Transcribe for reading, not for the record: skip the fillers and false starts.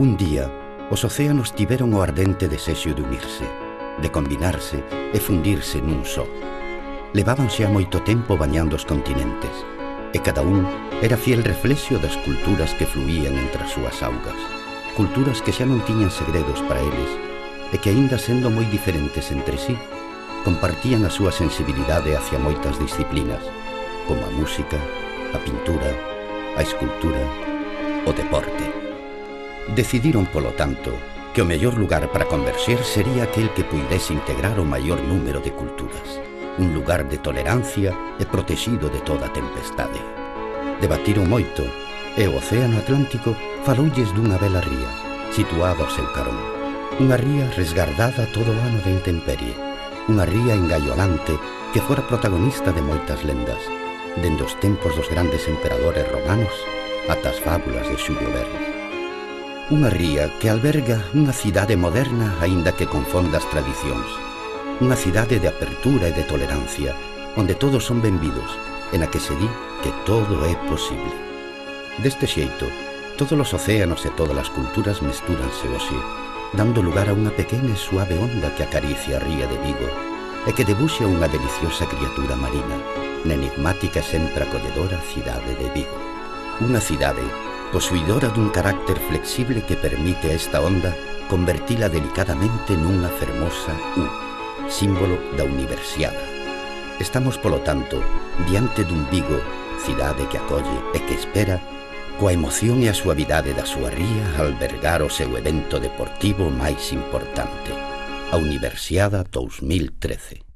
Un día, os océanos tiveron o ardente desexo de unirse, de combinarse e fundirse nun só. Levaban xa moito tempo bañando os continentes, e cada un era fiel reflexo das culturas que fluían entre as súas augas, culturas que xa non tiñan segredos para eles, e que, aínda sendo moi diferentes entre sí, compartían a súa sensibilidade hacia moitas disciplinas, como a música, a pintura, a escultura, o deporte. Decidiron, polo tanto, que o mellor lugar para converxer sería aquel que puidese integrar o maior número de culturas, un lugar de tolerancia e protexido de toda tempestade. Debatiron moito, e o Océano Atlántico faloulles dunha bela ría, situada ao seu carón. Unha ría resgardada todo o ano de intemperie, unha ría engaiolante que fora protagonista de moitas lendas, dende os tempos dos grandes emperadores romanos ata as fábulas de Xulio Verne. Unha ría que alberga unha cidade moderna aínda que confonda as tradicións, unha cidade de apertura e de tolerancia, onde todos son benvidos e na que se di que todo é posible. Deste xeito, todos os océanos e todas as culturas mestúranse hoxe, dando lugar a unha pequena e suave onda que acaricia a ría de Vigo e que debuxa unha deliciosa criatura marina na enigmática e sempre acolledora cidade de Vigo. Unha cidade posuidora dun carácter flexible que permite a esta onda convertila delicadamente nunha fermosa U, símbolo da universiada. Estamos, polo tanto, diante dun Vigo, cidade que acolle e que espera, coa emoción e a suavidade da súa ría, albergar o seu evento deportivo máis importante, a Universiada 2013.